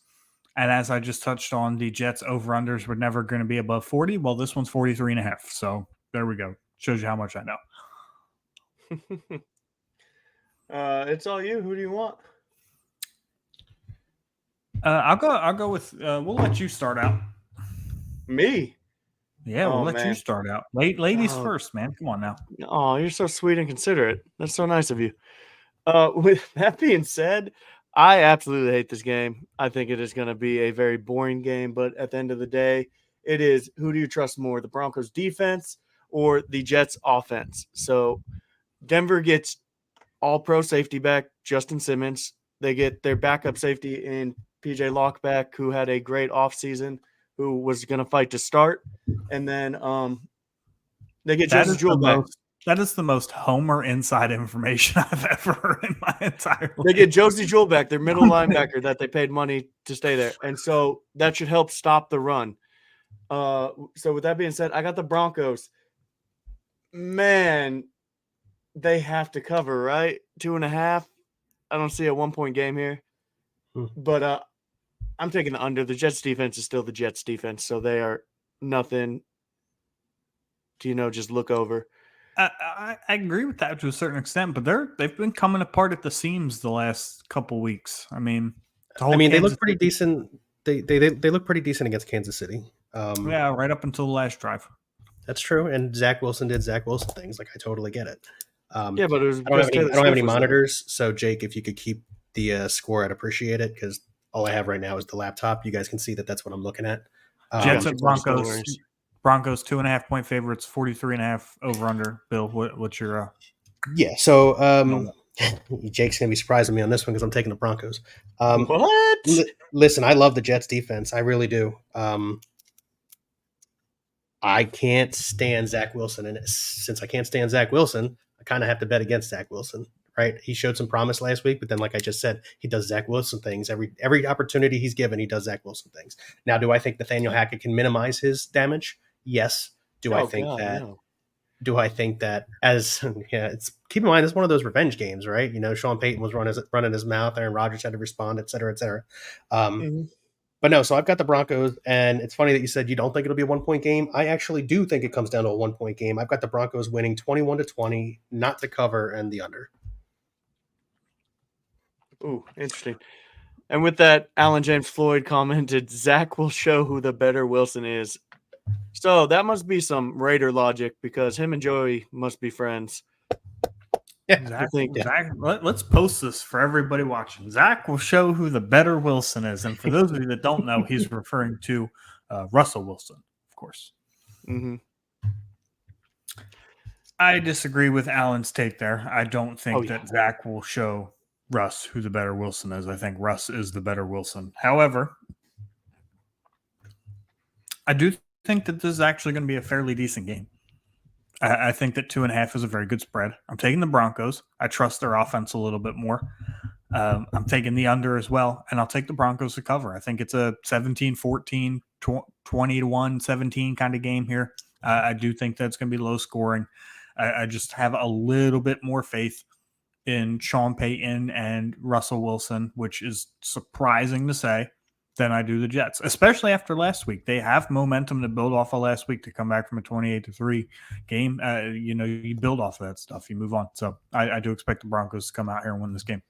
And as I just touched on, the Jets over-unders were never going to be above 40. Well, this one's 43.5. So there we go. Shows you how much I know. It's all you. Who do you want? I'll go with. We'll let you start out. Me? Yeah, we'll let you start out. Ladies first, man. Come on now. Oh, you're so sweet and considerate. That's so nice of you. With that being said, I absolutely hate this game. I think it is going to be a very boring game, but at the end of the day, it is who do you trust more, the Broncos defense or the Jets offense? So Denver gets all-pro safety back, Justin Simmons. They get their backup safety in PJ Lockback, who had a great offseason, who was going to fight to start. And then They get That Joseph is the Jewell back. that is the most Homer inside information I've ever heard in my entire life. They get Josie Jewell back, their middle linebacker that they paid money to stay there. And so that should help stop the run. So with that being said, I got the Broncos. Man, they have to cover, right? 2.5. I don't see a 1-point game here. But I'm taking the under. The Jets defense is still the Jets defense, so they are nothing to, just look over. I agree with that to a certain extent, but they've been coming apart at the seams the last couple weeks. I mean, they look pretty decent. They look pretty decent against Kansas City. Yeah, right up until the last drive. That's true. And Zach Wilson did Zach Wilson things. Like, I totally get it. Yeah, but it was I don't have any monitors. So, Jake, if you could keep the score, I'd appreciate it, because all I have right now is the laptop. You guys can see that that's what I'm looking at. Jets at Broncos. Broncos 2.5-point favorites, 43.5 over under. Bill, what's your? Yeah. So Jake's gonna be surprising me on this one because I'm taking the Broncos. What? Listen, I love the Jets defense. I really do. I can't stand Zach Wilson, and since I can't stand Zach Wilson, I kind of have to bet against Zach Wilson. Right? He showed some promise last week, but then, like I just said, he does Zach Wilson things. Every opportunity he's given, he does Zach Wilson things. Now, do I think Nathaniel Hackett can minimize his damage? Yes. Do I think that as it's keep in mind, it's one of those revenge games, right? Sean Payton was running his mouth, Aaron Rodgers had to respond, et cetera, et cetera. But no, so I've got the Broncos, and it's funny that you said you don't think it'll be a 1-point game. I actually do think it comes down to a 1-point game. I've got the Broncos winning 21-20, not to cover, and the under. Ooh, interesting. And with that, Alan James Floyd commented, Zach will show who the better Wilson is. So that must be some Raider logic, because him and Joey must be friends. Yeah, Zach, let's post this for everybody watching. Zach will show who the better Wilson is. And for those of you that don't know, he's referring to Russell Wilson, of course. Mm-hmm. I disagree with Alan's take there. I don't think that Zach will show Russ who the better Wilson is. I think Russ is the better Wilson. However, I do think that this is actually going to be a fairly decent game. I think that 2.5 is a very good spread. I'm taking the Broncos. I trust their offense a little bit more. I'm taking the under as well, and I'll take the Broncos to cover. I think it's a 17-14, 20-1, 17 kind of game here. I do think that's going to be low scoring. I just have a little bit more faith in Sean Payton and Russell Wilson, which is surprising to say, than I do the Jets, especially after last week. They have momentum to build off of last week to come back from a 28-3 game. You build off of that stuff. You move on. So I do expect the Broncos to come out here and win this game.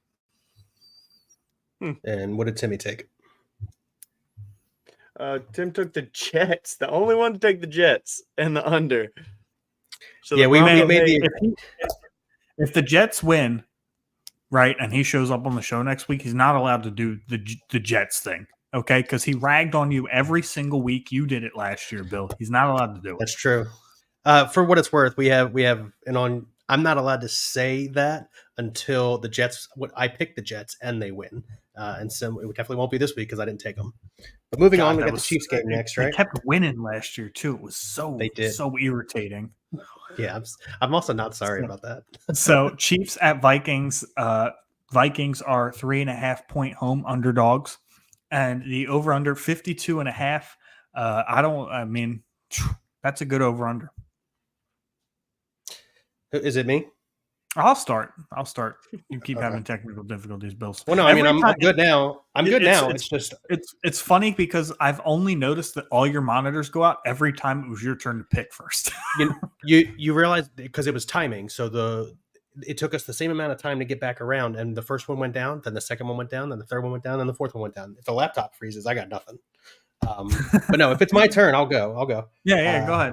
And what did Timmy take? Tim took the Jets. The only one to take the Jets and the under. So yeah, if the Jets win, right, and he shows up on the show next week, he's not allowed to do the Jets thing. Okay, because he ragged on you every single week. You did it last year, Bill. He's not allowed to do it. That's true. For what it's worth, we have, and on. I'm not allowed to say that until the Jets. I picked the Jets and they win, and so it definitely won't be this week because I didn't take them. But moving on, we got the Chiefs game next, right? They kept winning last year too. It was so irritating. Yeah, I'm also not sorry about that. So Chiefs at Vikings. Vikings are 3.5-point home underdogs. And the over-under 52.5. That's a good over-under. Is it me? I'll start. You keep having technical difficulties, Bill. Well, no, I'm good now. It's funny because I've only noticed that all your monitors go out every time it was your turn to pick first. you realize because it was timing. So it took us the same amount of time to get back around, and the first one went down, then the second one went down, then the third one went down, then the fourth one went down. If the laptop freezes, I got nothing. But no, if it's my turn, I'll go. Yeah, go ahead.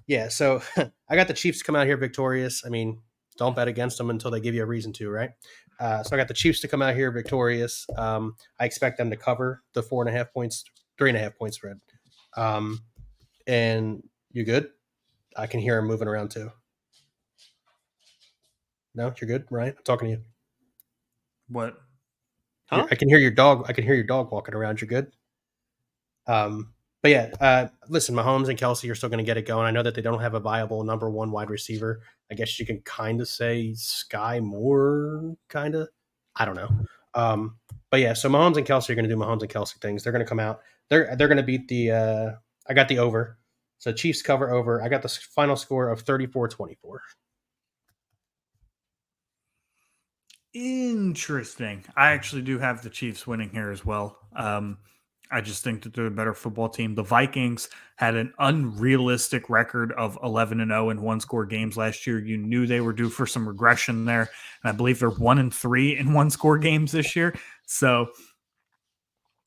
Yeah, so I got the Chiefs to come out here victorious. Don't bet against them until they give you a reason to, right? So I got the Chiefs to come out here victorious. I expect them to cover the 4.5 points, 3.5 point spread. And you good? I can hear him moving around too. No, you're good, Ryan. I'm talking to you. What? Huh? I can hear your dog. I can hear your dog walking around. You're good. But But yeah, listen, Mahomes and Kelsey are still going to get it going. I know that they don't have a viable number one wide receiver. I guess you can kind of say Sky Moore, kind of. I don't know. But yeah, so Mahomes and Kelsey are going to do Mahomes and Kelsey things. They're going to come out. They're going to beat the. I got the over. So Chiefs cover over. I got the final score of 34-24. Interesting. I actually do have the Chiefs winning here as well. I just think that they're a better football team. The Vikings had an unrealistic record of 11-0 in one-score games last year. You knew they were due for some regression there, and I believe they're 1-3 in one-score games this year. So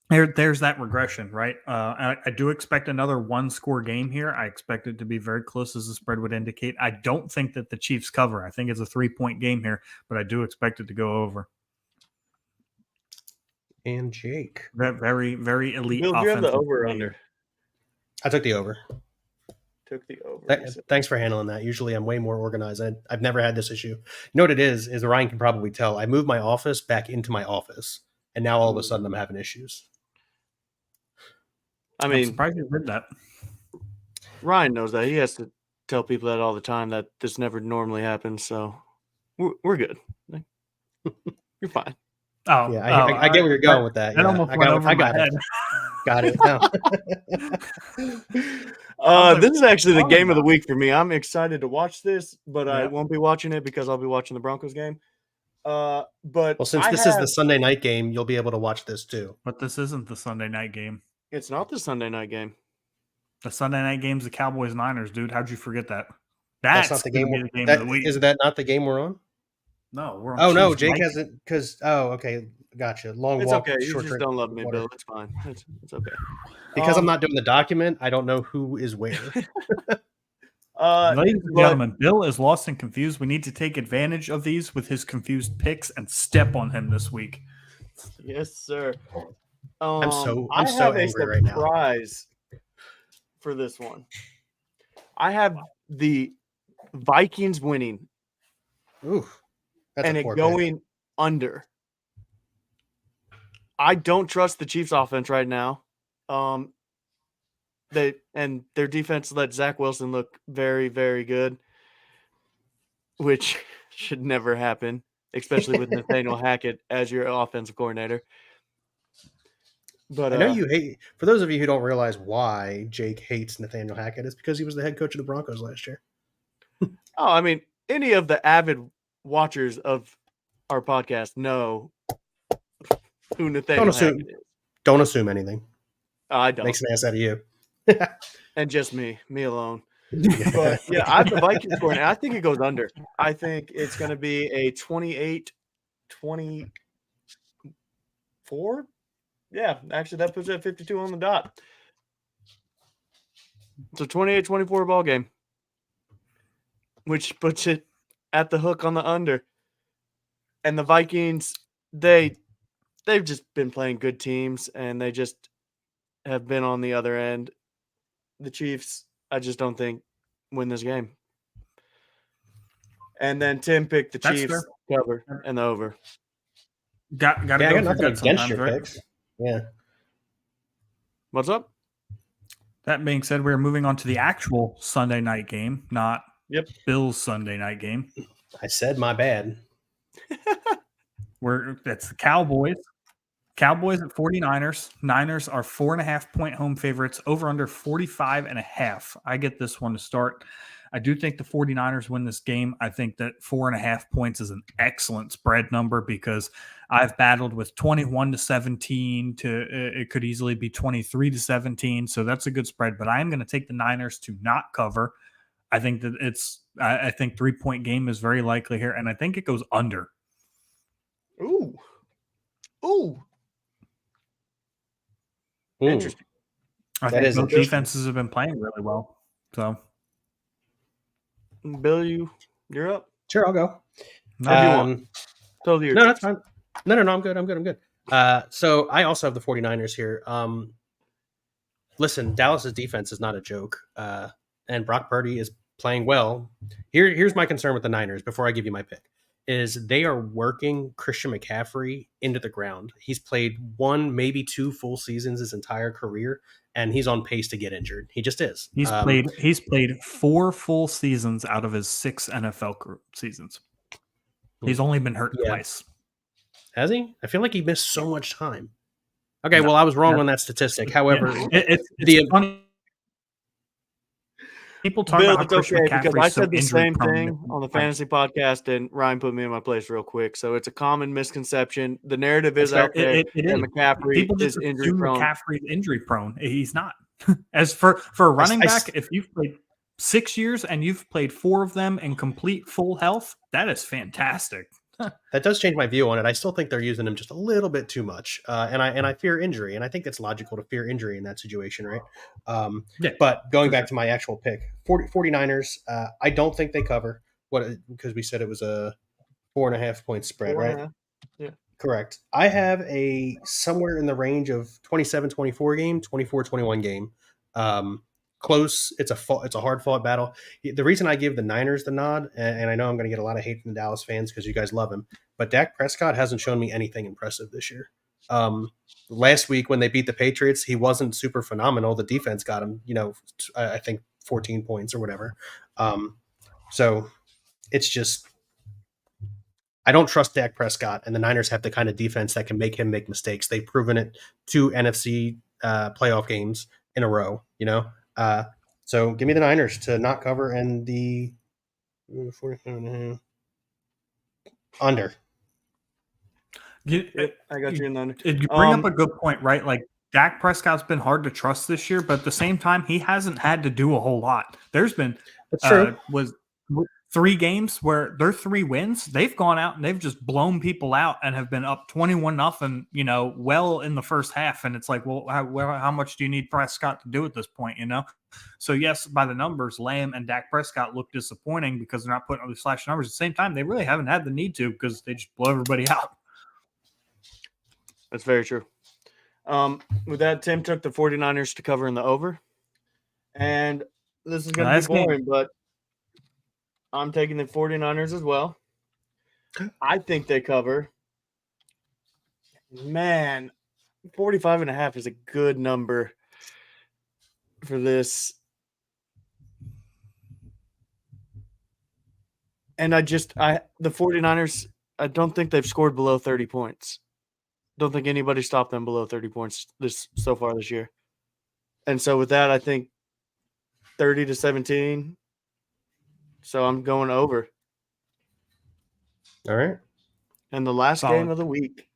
there's that regression, right? I do expect another one-score game here. I expect it to be very close, as the spread would indicate. I don't think that the Chiefs cover. I think it's a 3-point game here, but I do expect it to go over. And Jake. Very, very elite. Bill, do you have the offensive over or game. under? I took the over. Took the over. Thanks for handling that. Usually I'm way more organized. I've never had this issue. You know what it is Ryan can probably tell. I moved my office back into my office, and now all of a sudden I'm having issues. I I'm mean, surprised you did that. Ryan knows that. He has to tell people that all the time, that this never normally happens. So we're good. You're fine. Oh, Yeah, I get where you're going with that. That Yeah, almost I went got, over I my got head. it. Got it. No. This is actually the game of the week for me. I'm excited to watch this, but I Yeah. won't be watching it because I'll be watching the Broncos game. But Well, since this is the Sunday night game, you'll be able to watch this too. But this isn't the Sunday night game. it's not the Sunday night game. The Sunday night game's the Cowboys Niners, dude. How'd you forget that? That's not the game. gonna be the game That, of the week. is that not the game we're on? No, we're on Oh no, Chiefs Jake Vikings. hasn't. Because okay, gotcha. Long It's walk, okay. You short just trip, don't love me, whatever. Bill. It's fine. It's okay. Because I'm not doing the document, I don't know who is where. Ladies and but- gentlemen, Bill is lost and confused. We need to take advantage of these with his confused picks and step on him this week. Yes, sir. I'm so I have a angry right now. surprise for this one. I have the Vikings winning Ooh, that's and a it poor going under. I don't trust the Chiefs offense right now. Their defense let Zach Wilson look very, very good, which should never happen, especially with Nathaniel Hackett as your offensive coordinator. But I know you hate. For those of you who don't realize why Jake hates Nathaniel Hackett, it's because he was the head coach of the Broncos last year. I mean, any of the avid watchers of our podcast know who Nathaniel Hackett is. Don't assume anything. I don't. Makes an ass out of you. And just me alone. But yeah, I have the Vikings scoring, and I think it goes under. I think it's going to be a 28-24. Yeah, actually, that puts it at 52 on the dot. It's a 28-24 ball game, which puts it at the hook on the under. And the Vikings, they've just been playing good teams, and they just have been on the other end. The Chiefs, I just don't think win this game. And then Tim picked the That's Chiefs cover and the over. Got to Yeah, I go got for nothing good against sometimes, your right? picks. Yeah. What's up? That being said, we're moving on to the actual Sunday night game, not Yep. Bill's Sunday night game. I said my bad. That's the Cowboys. Cowboys at 49ers. Niners are 4.5-point home favorites, over under 45.5. I get this one to start. I do think the 49ers win this game. I think that 4.5 points is an excellent spread number because I've battled with 21-17 to it could easily be 23-17. So that's a good spread, but I am going to take the Niners to not cover. I think that I think 3-point game is very likely here, and I think it goes under. Ooh. Ooh. Interesting. I That think is both interesting. defenses have been playing really well. So Bill, you're up. Sure, I'll go. How do you want? Totally your No, that's fine. No, I'm good. I'm good. So I also have the 49ers here. Listen, Dallas's defense is not a joke. And Brock Purdy is playing well. Here's my concern with the Niners before I give you my pick. is they are working Christian McCaffrey into the ground. He's played 1, maybe 2 full seasons his entire career, and he's on pace to get injured. He just is. He's played 4 full seasons out of his 6 NFL seasons. He's only been hurt twice. Has he? I feel like he missed so much time. Okay, well, I was wrong on that statistic. However, it's funny. People talk Bill, about how it's Christian okay because McCaffrey's I said the same injury-prone. thing on the fantasy podcast, and Ryan put me in my place real quick. So it's a common misconception. The narrative is out there It that is. McCaffrey People is just injury assume prone. McCaffrey's injury prone. He's not. As for a running back, if you've played 6 years and you've played 4 of them in complete full health, that is fantastic. That does change my view on it. I still think they're using him just a little bit too much, and I fear injury, and I think it's logical to fear injury in that situation, right? Yeah, but going back to my actual pick, 49ers, I don't think they cover because we said it was a 4.5 point spread, right? Yeah. Correct. I have a somewhere in the range of 27-24 game, 24-21 game. Close. It's a hard fought battle. The reason I give the Niners the nod, and I know I'm going to get a lot of hate from the Dallas fans because you guys love him, but Dak Prescott hasn't shown me anything impressive this year. Last week when they beat the Patriots, he wasn't super phenomenal. The defense got him, I think 14 points or whatever. So it's just, I don't trust Dak Prescott, and the Niners have the kind of defense that can make him make mistakes. They've proven it 2 NFC playoff games in a row, so give me the Niners to not cover and the 47.5 under. I got you in under. You bring up a good point, right? Like Dak Prescott's been hard to trust this year, but at the same time, he hasn't had to do a whole lot. There's been That's true. Was 3 games where they're 3 wins. They've gone out and they've just blown people out and have been up 21-0, well in the first half. And it's like, well, how much do you need Prescott to do at this point, So yes, by the numbers, Lamb and Dak Prescott look disappointing because they're not putting up these flash numbers. At the same time, they really haven't had the need to because they just blow everybody out. That's very true. With that, Tim took the 49ers to cover in the over. And this is going to be boring, but I'm taking the 49ers as well. I think they cover. Man, 45.5 is a good number for this. And the 49ers, I don't think they've scored below 30 points. Don't think anybody stopped them below 30 points so far this year. And so with that, I think 30-17. So I'm going over. All right. And the last game of the week.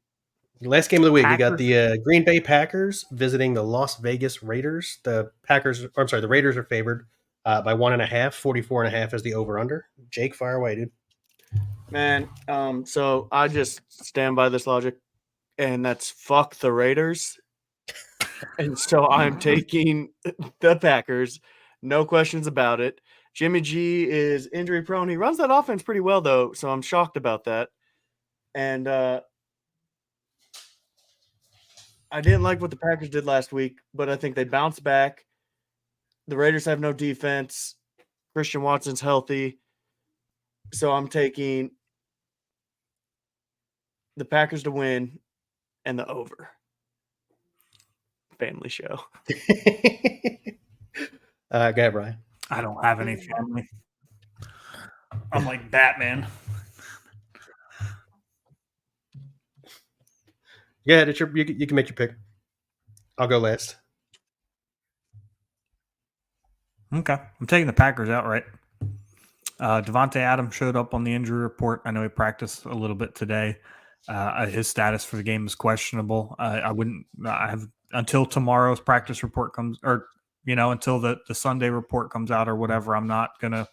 Last game of the week, Packers. we got the Green Bay Packers visiting the Las Vegas Raiders. The Raiders are favored by 1.5. 44.5 is the over-under. Jake, fire away, dude. Man, so I just stand by this logic, and that's fuck the Raiders. And so I'm taking the Packers. No questions about it. Jimmy G is injury prone. He runs that offense pretty well, though, so I'm shocked about that. And I didn't like what the Packers did last week, but I think they bounced back. The Raiders have no defense. Christian Watson's healthy. So I'm taking the Packers to win and the over. Family show. Go ahead, Brian. I don't have any family. I'm like Batman. Yeah, you can make your pick. I'll go last. Okay. I'm taking the Packers outright. Devontae Adams showed up on the injury report. I know he practiced a little bit today. His status for the game is questionable. Until tomorrow's practice report comes, or until the Sunday report comes out or whatever, I'm not going to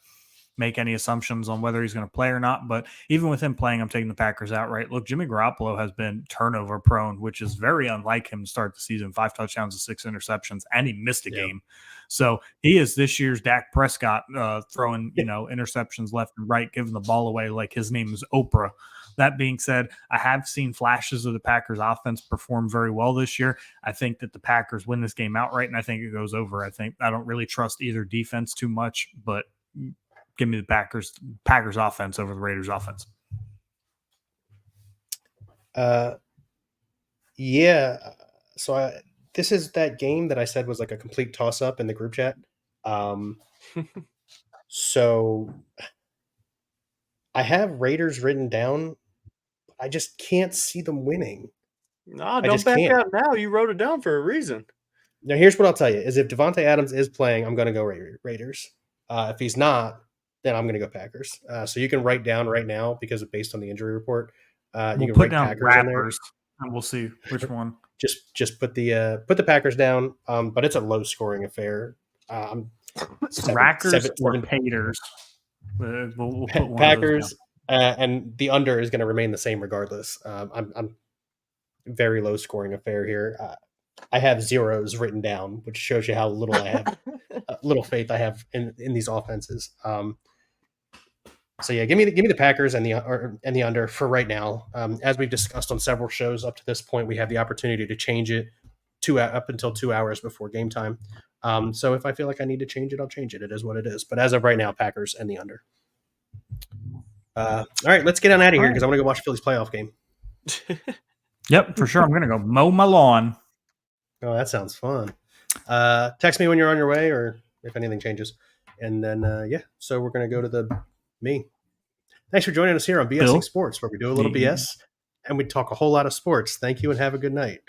make any assumptions on whether he's going to play or not. But even with him playing, I'm taking the Packers outright. Look, Jimmy Garoppolo has been turnover prone, which is very unlike him to start the season. 5 touchdowns and 6 interceptions, and he missed a game. So he is this year's Dak Prescott, throwing interceptions left and right, giving the ball away like his name is Oprah. That being said, I have seen flashes of the Packers offense perform very well this year. I think that the Packers win this game outright, and I think it goes over. I don't really trust either defense too much, but give me the Packers offense over the Raiders offense. Yeah. So this is that game that I said was like a complete toss up in the group chat. So I have Raiders written down. I just can't see them winning. Nah, I don't just back can't. out now. You wrote it down for a reason. Now, here's what I'll tell you: is if Devontae Adams is playing, I'm going to go Raiders. If he's not, then I'm going to go Packers. So you can write down right now because based on the injury report, you We'll can put write down Packers in there. rappers, and we'll see which one. Just put the Packers down. But it's a low scoring affair. Rackers or Paters. We'll put one Packers, and the under is going to remain the same regardless. I'm very low scoring affair here. I have zeros written down, which shows you how little I have, little faith I have in these offenses. So yeah, give me the Packers and the under for right now. As we've discussed on several shows up to this point, we have the opportunity to change it up until 2 hours before game time. So if I feel like I need to change it, I'll change it. It is what it is. But as of right now, Packers and the under. All right, let's get on out of here because I want to go watch Philly's playoff game. Yep, for sure. I'm going to go mow my lawn. Oh, that sounds fun. Text me when you're on your way or if anything changes. And then, so we're going to go to me. Thanks for joining us here on BSing Sports, where we do a little BS and we talk a whole lot of sports. Thank you and have a good night.